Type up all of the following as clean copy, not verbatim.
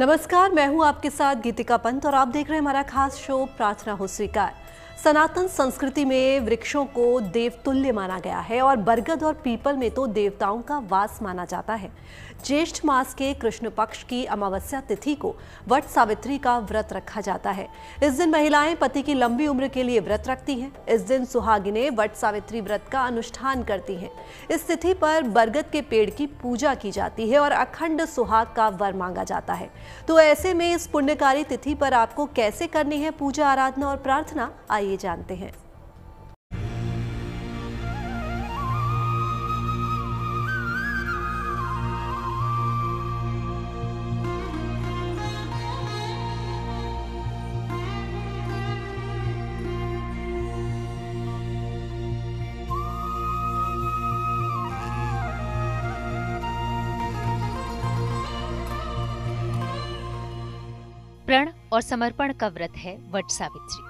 नमस्कार, मैं हूं आपके साथ गीतिका पंत और आप देख रहे हैं हमारा खास शो प्रार्थना हो स्वीकार। सनातन संस्कृति में वृक्षों को देवतुल्य माना गया है और बरगद और पीपल में तो देवताओं का वास माना जाता है। ज्येष्ठ मास के कृष्ण पक्ष की अमावस्या तिथि को वट सावित्री का व्रत रखा जाता है। इस दिन महिलाएं पति की लंबी उम्र के लिए व्रत रखती हैं। इस दिन सुहागिनें वट सावित्री व्रत का अनुष्ठान करती हैं। इस तिथि पर बरगद के पेड़ की पूजा की जाती है और अखंड सुहाग का वर मांगा जाता है। तो ऐसे में इस पुण्यकारी तिथि पर आपको कैसे करनी है पूजा, आराधना और प्रार्थना, आइए जानते हैं। प्रण और समर्पण का व्रत है वट सावित्री,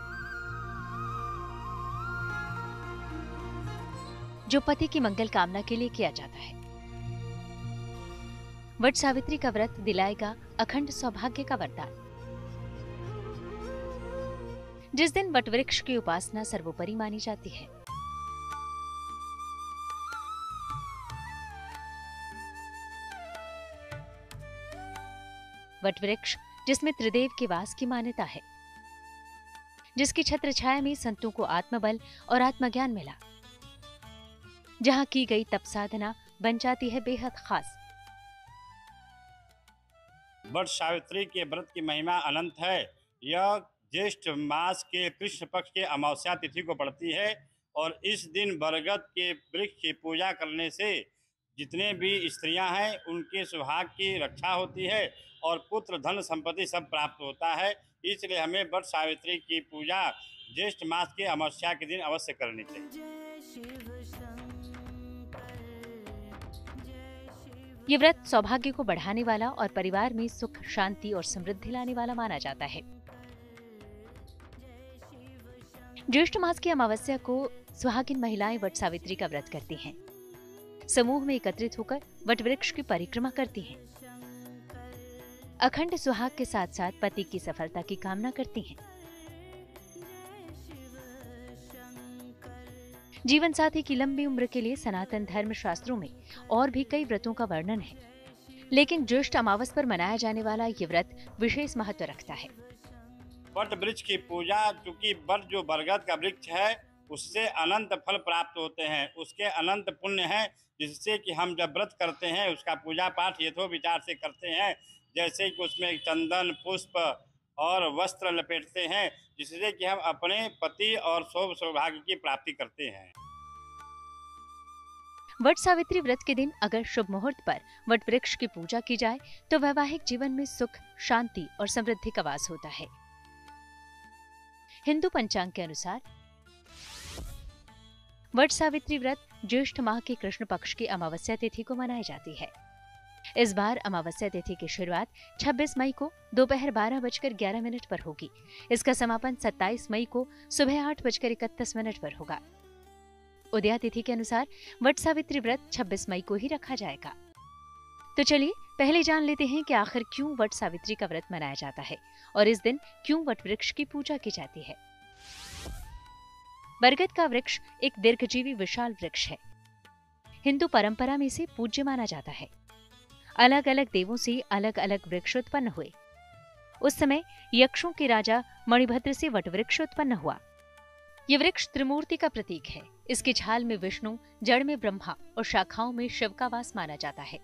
जो पति की मंगल कामना के लिए किया जाता है। वट सावित्री का व्रत दिलाएगा अखंड सौभाग्य का वरदान। जिस दिन वट वृक्ष की उपासना सर्वोपरि मानी जाती है। वट वृक्ष जिसमें त्रिदेव के वास की मान्यता है, जिसकी छत्र छाया में संतों को आत्मबल और आत्मज्ञान मिला, जहां की गई तप साधना बन जाती है बेहद खास। वट सावित्री के व्रत की महिमा अनंत है। यह ज्येष्ठ मास के कृष्ण पक्ष के अमावस्या तिथि को पड़ती है और इस दिन बरगद के वृक्ष की पूजा करने से जितने भी स्त्रियां हैं उनके सुहाग की रक्षा होती है और पुत्र धन संपत्ति सब प्राप्त होता है। इसलिए हमें वट सावित्री की पूजा ज्येष्ठ मास के अमावस्या के दिन अवश्य करनी चाहिए। ये व्रत सौभाग्य को बढ़ाने वाला और परिवार में सुख, शांति और समृद्धि लाने वाला माना जाता है। ज्येष्ठ मास की अमावस्या को सुहागिन महिलाएं वट सावित्री का व्रत करती हैं। समूह में एकत्रित होकर वट वृक्ष की परिक्रमा करती हैं। अखंड सुहाग के साथ साथ पति की सफलता की कामना करती हैं। जीवन साथी की लंबी उम्र के लिए सनातन धर्म शास्त्रों में और भी कई व्रतों का वर्णन है, लेकिन ज्येष्ठ अमावस पर मनाया जाने वाला ये व्रत विशेष महत्व रखता है। वट वृक्ष की पूजा, चूंकि वट जो बरगद का वृक्ष है उससे अनंत फल प्राप्त होते हैं, उसके अनंत पुण्य हैं, जिससे कि हम जब व्रत करते हैं उसका पूजा पाठ यथो विचार से करते हैं। जैसे कि उसमें चंदन, पुष्प और वस्त्र लपेटते हैं, जिससे कि हम अपने पति और सौभाग्य की प्राप्ति करते हैं। वट सावित्री व्रत के दिन अगर शुभ मुहूर्त पर वट वृक्ष की पूजा की जाए तो वैवाहिक जीवन में सुख, शांति और समृद्धि का वास होता है। हिंदू पंचांग के अनुसार वट सावित्री व्रत ज्येष्ठ माह के कृष्ण पक्ष की अमावस्या तिथि को मनाई जाती है। इस बार अमावस्या तिथि की शुरुआत 26 मई को दोपहर 12:11 पर होगी। इसका समापन 27 मई को सुबह 8:31 पर होगा। उदया तिथि के अनुसार वट सावित्री व्रत 26 मई को ही रखा जाएगा। तो चलिए पहले जान लेते हैं कि आखिर क्यों वट सावित्री का व्रत मनाया जाता है और इस दिन क्यों वट वृक्ष की पूजा की जाती है। बरगद का वृक्ष एक दीर्घजीवी विशाल वृक्ष है। हिंदू परंपरा में इसे पूज्य माना जाता है। अलग अलग देवों से अलग अलग वृक्ष उत्पन्न हुए। उस समय यक्षों के राजा मणिभद्र से वट वृक्ष उत्पन्न हुआ। यह वृक्ष त्रिमूर्ति का प्रतीक है। इसकी छाल में विष्णु, जड़ में ब्रह्मा और शाखाओं में शिव का वास माना जाता है।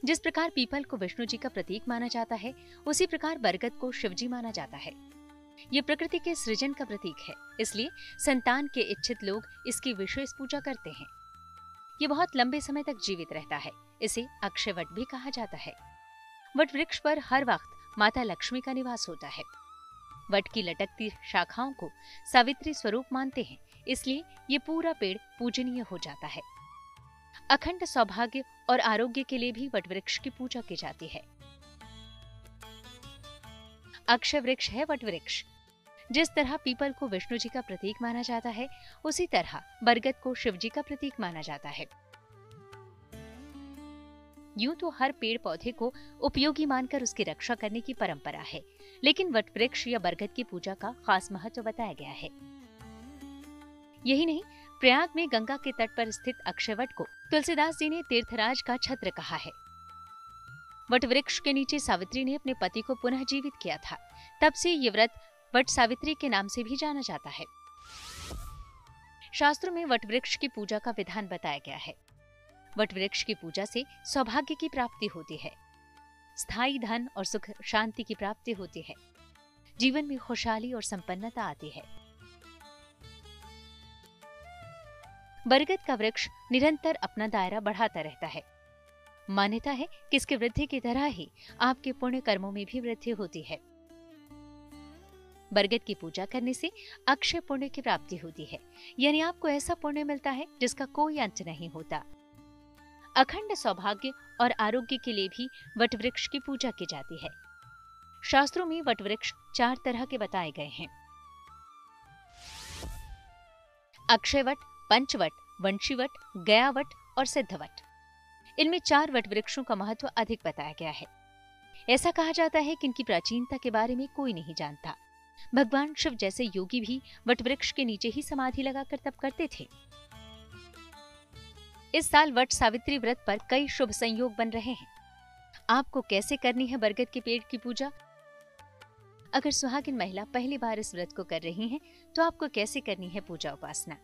जिस प्रकार पीपल को विष्णु जी का प्रतीक माना जाता है, उसी प्रकार बरगद को शिवजी माना जाता है। ये प्रकृति के सृजन का प्रतीक है, इसलिए संतान के इच्छित लोग इसकी विशेष पूजा करते हैं। ये बहुत लंबे समय तक जीवित रहता है। इसे अक्षय वट भी कहा जाता है। वट वृक्ष पर हर वक्त माता लक्ष्मी का निवास होता है। वट की लटकती शाखाओं को सावित्री स्वरूप मानते हैं, इसलिए ये पूरा पेड़ पूजनीय हो जाता है। अखंड सौभाग्य और आरोग्य के लिए भी वट वृक्ष की पूजा की जाती है। अक्षय वृक्ष है वट वृक्ष। जिस तरह पीपल को विष्णु जी का प्रतीक माना जाता है, उसी तरह बरगद को शिव जी का प्रतीक माना जाता है। यूं तो हर पेड़ पौधे को उपयोगी मानकर उसकी रक्षा करने की परंपरा है, लेकिन वट वृक्ष या बरगद की पूजा का खास महत्व बताया गया है। यही नहीं, प्रयाग में गंगा के तट पर स्थित अक्षयवट को तुलसीदास जी ने तीर्थराज का छत्र कहा है। वट वृक्ष के नीचे सावित्री ने अपने पति को पुनः जीवित किया था। तब से ये व्रत वट सावित्री के नाम से भी जाना जाता है। शास्त्रों में वट वृक्ष की पूजा का विधान बताया गया है। वट वृक्ष की पूजा से सौभाग्य की प्राप्ति होती है, स्थायी धन और सुख शांति की प्राप्ति होती है, जीवन में खुशहाली और संपन्नता आती है। बरगद का वृक्ष निरंतर अपना दायरा बढ़ाता रहता है। मान्यता है कि इसकी वृद्धि की तरह ही आपके पुण्य कर्मों में भी वृद्धि होती है। बरगद की पूजा करने से अक्षय पुण्य की प्राप्ति होती है, यानी आपको ऐसा पुण्य मिलता है जिसका कोई अंत नहीं होता। अखंड सौभाग्य और आरोग्य के लिए भी वट वृक्ष की पूजा की जाती है। शास्त्रों में वट वृक्ष 4 तरह के बताए गए हैं: अक्षयवट, पंचवट, वंशीवट, गयावट और सिद्धवट। इनमें 4 वट वृक्षों का महत्व अधिक बताया गया है। ऐसा कहा जाता है कि इनकी प्राचीनता के बारे में कोई नहीं जानता। भगवान शिव जैसे योगी भी वट वृक्ष के नीचे ही समाधि लगाकर तप करते थे। इस साल वट सावित्री व्रत पर कई शुभ संयोग बन रहे हैं। आपको कैसे करनी है बरगद के पेड़ की पूजा? अगर सुहागिन महिला पहली बार इस व्रत को कर रही हैं, तो आपको कैसे करनी है पूजा उपासना,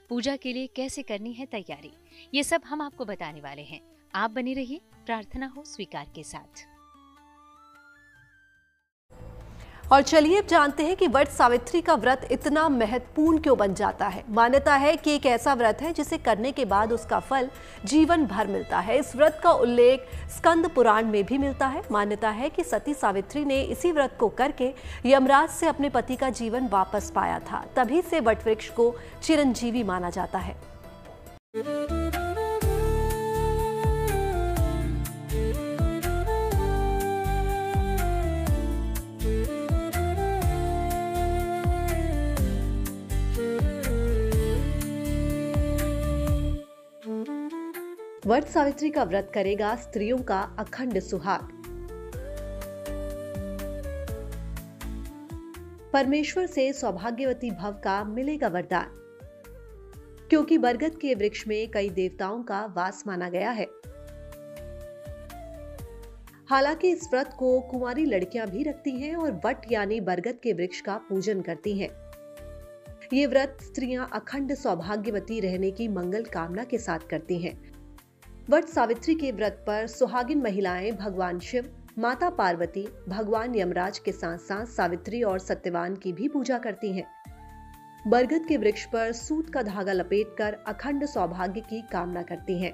पूजा के लिए कैसे करनी है तैयारी, ये सब हम आपको बताने वाले हैं। आप बने रहिए प्रार्थना हो स्वीकार के साथ। और चलिए अब जानते हैं कि वट सावित्री का व्रत इतना महत्वपूर्ण क्यों बन जाता है। मान्यता है कि एक ऐसा व्रत है जिसे करने के बाद उसका फल जीवन भर मिलता है। इस व्रत का उल्लेख स्कंद पुराण में भी मिलता है। मान्यता है कि सती सावित्री ने इसी व्रत को करके यमराज से अपने पति का जीवन वापस पाया था। तभी से वट वृक्ष को चिरंजीवी माना जाता है। वट सावित्री का व्रत करेगा स्त्रियों का अखंड सुहाग। परमेश्वर से सौभाग्यवती भव का मिलेगा वरदान, क्योंकि बरगद के वृक्ष में कई देवताओं का वास माना गया है। हालांकि इस व्रत को कुंवारी लड़कियां भी रखती हैं और वट यानी बरगद के वृक्ष का पूजन करती हैं। ये व्रत स्त्रियां अखंड सौभाग्यवती रहने की मंगल कामना के साथ करती हैं। वट सावित्री के व्रत पर सुहागिन महिलाएं भगवान शिव, माता पार्वती, भगवान यमराज के साथ साथ सावित्री और सत्यवान की भी पूजा करती हैं। बरगद के वृक्ष पर सूत का धागा लपेटकर अखंड सौभाग्य की कामना करती हैं।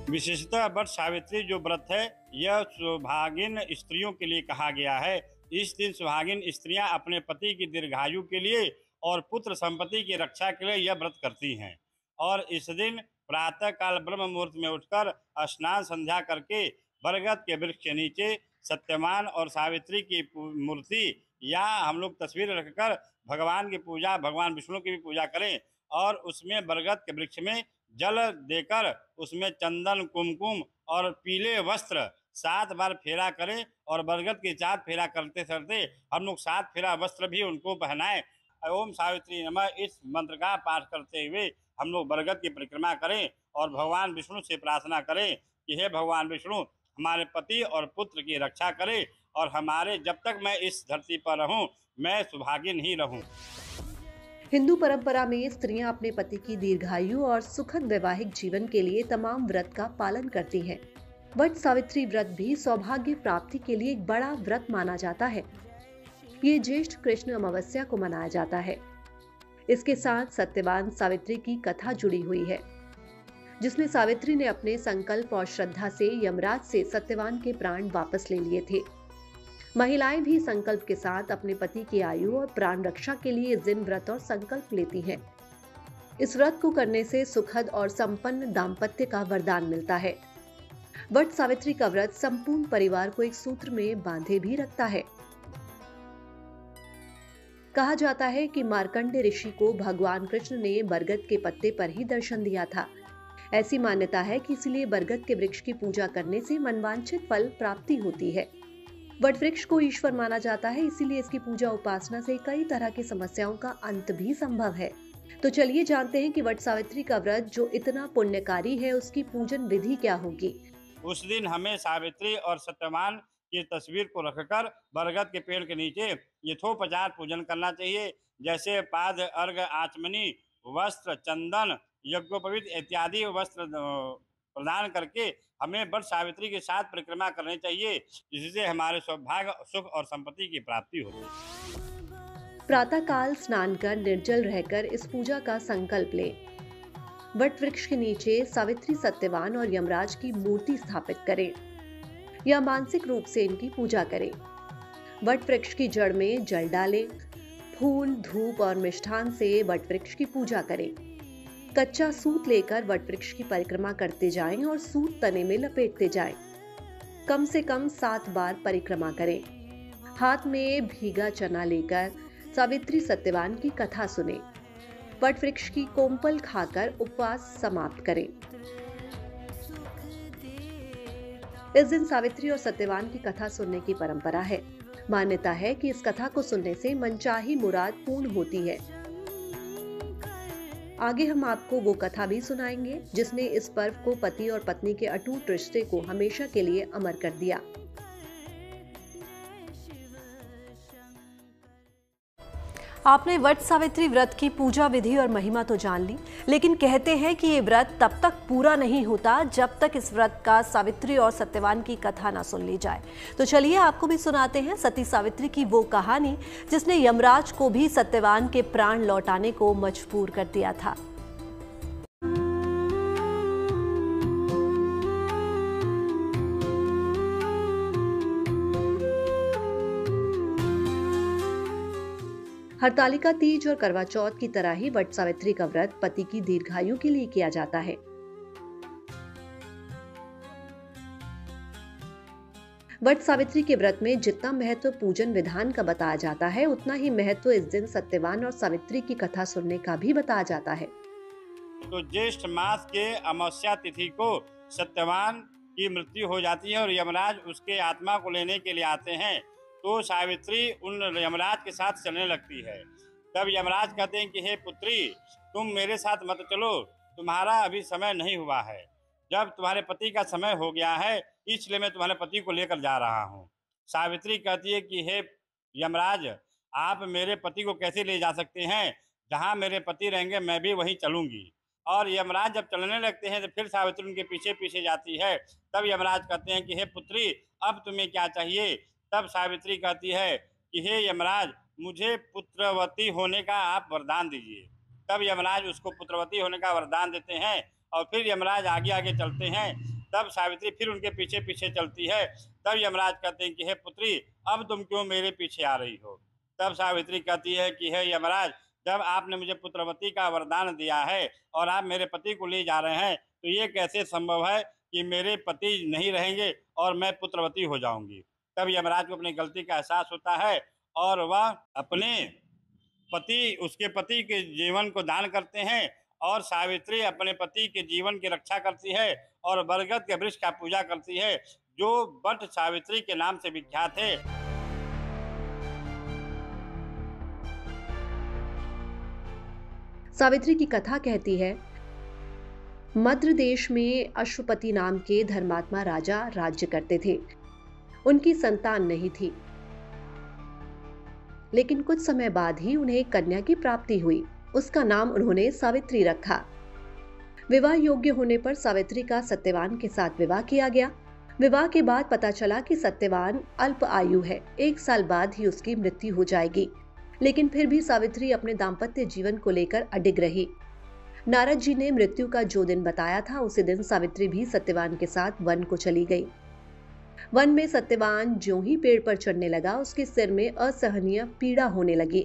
विशेषतः वट सावित्री जो व्रत है, यह सुहागिन स्त्रियों के लिए कहा गया है। इस दिन सुहागिन स्त्रियां अपने पति की दीर्घायु के लिए और पुत्र संपत्ति की रक्षा के लिए यह व्रत करती हैं। और इस दिन प्रातः काल ब्रह्म मुहूर्त में उठकर स्नान संध्या करके बरगद के वृक्ष के नीचे सत्यवान और सावित्री की मूर्ति या हम लोग तस्वीर रखकर भगवान की पूजा, भगवान विष्णु की भी पूजा करें और उसमें बरगद के वृक्ष में जल देकर उसमें चंदन, कुमकुम और पीले वस्त्र 7 बार फेरा करें और बरगद की 4 फेरा करते करते हम लोग 7 फेरा वस्त्र भी उनको पहनाएं। ओम सावित्री नमः इस मंत्र का पाठ करते हुए हम लोग बरगद की परिक्रमा करें और भगवान विष्णु से प्रार्थना करें कि हे भगवान विष्णु, हमारे पति और पुत्र की रक्षा करें और हमारे जब तक मैं इस धरती पर रहूं, मैं सुहागिन ही रहूं। हिंदू परंपरा में स्त्रियां अपने पति की दीर्घायु और सुखद वैवाहिक जीवन के लिए तमाम व्रत का पालन करती हैं। वट सावित्री व्रत भी सौभाग्य प्राप्ति के लिए एक बड़ा व्रत माना जाता है। ये ज्येष्ठ कृष्ण अमावस्या को मनाया जाता है। इसके साथ सत्यवान सावित्री की कथा जुड़ी हुई है, जिसमें सावित्री ने अपने संकल्प और श्रद्धा से यमराज से सत्यवान के प्राण वापस ले लिए थे। महिलाएं भी संकल्प के साथ अपने पति की आयु और प्राण रक्षा के लिए इस दिन व्रत और संकल्प लेती हैं। इस व्रत को करने से सुखद और संपन्न दाम्पत्य का वरदान मिलता है। वट सावित्री का व्रत संपूर्ण परिवार को एक सूत्र में बांधे भी रखता है। कहा जाता है कि मार्कंडेय ऋषि को भगवान कृष्ण ने बरगद के पत्ते पर ही दर्शन दिया था। ऐसी मान्यता है कि इसलिए बरगद के वृक्ष की पूजा करने से मनवांछित फल प्राप्ति होती है। वट वृक्ष को ईश्वर माना जाता है, इसीलिए इसकी पूजा उपासना से कई तरह की समस्याओं का अंत भी संभव है। तो चलिए जानते हैं कि वट सावित्री का व्रत जो इतना पुण्यकारी है, उसकी पूजन विधि क्या होगी। उस दिन हमें सावित्री और सत्यवान की तस्वीर को रखकर बरगद के पेड़ के नीचे यथोपचार पूजन करना चाहिए। जैसे पाद, अर्घ, आचमनी, वस्त्र, चंदन, यज्ञोपवीत इत्यादि वस्त्र प्रदान करके हमें वट सावित्री के साथ परिक्रमा करनी चाहिए, जिससे हमारे सौभाग्य, सुख और संपत्ति की प्राप्ति होती है। प्रातः काल स्नान कर निर्जल रहकर इस पूजा का संकल्प लें। वट वृक्ष के नीचे सावित्री, सत्यवान और यमराज की मूर्ति स्थापित करें या मानसिक रूप से इनकी पूजा करें। वट वृक्ष की जड़ में जल डालें। फूल, धूप और मिष्ठान से वट वृक्ष की पूजा करें। कच्चा सूत लेकर वट वृक्ष की परिक्रमा करते जाएं और सूत तने में लपेटते जाएं। कम से कम 7 बार परिक्रमा करें। हाथ में भीगा चना लेकर सावित्री, सत्यवान की कथा सुने। वट वृक्ष की कोम्पल खाकर उपवास समाप्त करें। इस दिन सावित्री और सत्यवान की कथा सुनने की परंपरा है। मान्यता है कि इस कथा को सुनने से मनचाही मुराद पूर्ण होती है। आगे हम आपको वो कथा भी सुनाएंगे जिसने इस पर्व को पति और पत्नी के अटूट रिश्ते को हमेशा के लिए अमर कर दिया। आपने वट सावित्री व्रत की पूजा विधि और महिमा तो जान ली, लेकिन कहते हैं कि ये व्रत तब तक पूरा नहीं होता जब तक इस व्रत का सावित्री और सत्यवान की कथा ना सुन ली जाए। तो चलिए आपको भी सुनाते हैं सती सावित्री की वो कहानी जिसने यमराज को भी सत्यवान के प्राण लौटाने को मजबूर कर दिया था। हरतालिका तीज और करवा चौथ की तरह ही वट सावित्री का व्रत पति की दीर्घायु के लिए किया जाता है। वट सावित्री के व्रत में जितना महत्व पूजन विधान का बताया जाता है, उतना ही महत्व इस दिन सत्यवान और सावित्री की कथा सुनने का भी बताया जाता है। तो ज्येष्ठ मास के अमावस्या तिथि को सत्यवान की मृत्यु हो जाती है और यमराज उसके आत्मा को लेने के लिए आते हैं। तो सावित्री उन यमराज के साथ चलने लगती है। तब यमराज कहते हैं कि हे पुत्री, तुम मेरे साथ मत चलो, तुम्हारा अभी समय नहीं हुआ है। जब तुम्हारे पति का समय हो गया है, इसलिए मैं तुम्हारे पति को लेकर जा रहा हूँ। सावित्री कहती है कि हे यमराज, आप मेरे पति को कैसे ले जा सकते हैं? जहाँ मेरे पति रहेंगे मैं भी वहीं चलूंगी। और यमराज जब चलने लगते हैं तो फिर सावित्री उनके पीछे पीछे जाती है। तब यमराज कहते हैं कि हे पुत्री, अब तुम्हें क्या चाहिए? तब सावित्री कहती है कि हे यमराज, मुझे पुत्रवती होने का आप वरदान दीजिए। तब यमराज उसको पुत्रवती होने का वरदान देते हैं और फिर यमराज आगे आगे चलते हैं। तब सावित्री फिर उनके पीछे पीछे चलती है। तब यमराज कहते हैं कि हे पुत्री, अब तुम क्यों मेरे पीछे आ रही हो? तब सावित्री कहती है कि हे यमराज, जब आपने मुझे पुत्रवती का वरदान दिया है और आप मेरे पति को ले जा रहे हैं, तो ये कैसे संभव है कि मेरे पति नहीं रहेंगे और मैं पुत्रवती हो जाऊंगी? तब यमराज को अपनी गलती का एहसास होता है और वह अपने उसके पति के जीवन को दान करते हैं और सावित्री अपने पति के जीवन की रक्षा करती है और बरगद के वृक्ष का पूजा करती है, जो वट सावित्री के नाम से विख्यात है। सावित्री की कथा कहती है, मद्र देश में अश्वपति नाम के धर्मात्मा राजा राज्य करते थे। उनकी संतान नहीं थी, लेकिन कुछ समय बाद ही उन्हें एक कन्या की प्राप्ति हुई। उसका नाम उन्होंने सावित्री रखा। विवाह योग्य होने पर सावित्री का सत्यवान के साथ विवाह किया गया। विवाह के बाद पता चला कि सत्यवान अल्प आयु है, 1 साल बाद ही उसकी मृत्यु हो जाएगी। लेकिन फिर भी सावित्री अपने दाम्पत्य जीवन को लेकर अडिग रही। नारद जी ने मृत्यु का जो दिन बताया था, उसी दिन सावित्री भी सत्यवान के साथ वन को चली गई। वन में सत्यवान ज्यों ही पेड़ पर चढ़ने लगा, उसके सिर में असहनीय पीड़ा होने लगी।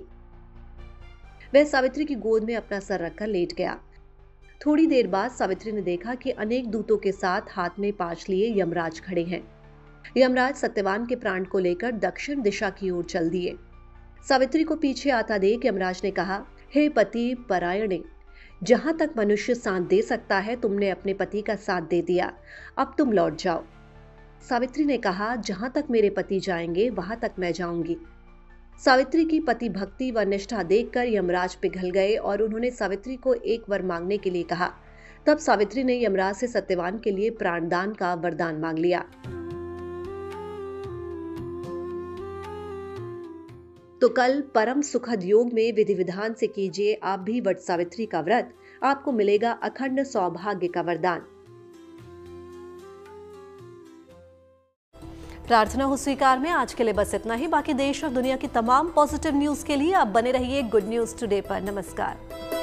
वह सावित्री की गोद में अपना सर रखकर लेट गया। थोड़ी देर बाद सावित्री ने देखा कि अनेक दूतों के साथ हाथ में पाश लिए यमराज खड़े हैं। यमराज सत्यवान के प्राण को लेकर दक्षिण दिशा की ओर चल दिए। सावित्री को पीछे आता देख यमराज ने कहा, हे पति परायणे, जहां तक मनुष्य साथ दे सकता है तुमने अपने पति का साथ दे दिया, अब तुम लौट जाओ। सावित्री ने कहा, जहां तक मेरे पति जाएंगे वहां तक मैं जाऊंगी। सावित्री की पति भक्ति व निष्ठा देखकर यमराज पिघल गए और उन्होंने सावित्री को एक वर मांगने के लिए कहा। तब सावित्री ने यमराज से सत्यवान के लिए प्राणदान का वरदान मांग लिया। तो कल परम सुखद योग में विधि विधान से कीजिए आप भी वट सावित्री का व्रत, आपको मिलेगा अखंड सौभाग्य का वरदान। प्रार्थना हो स्वीकार में आज के लिए बस इतना ही। बाकी देश और दुनिया की तमाम पॉजिटिव न्यूज के लिए आप बने रहिए गुड न्यूज टुडे पर। नमस्कार।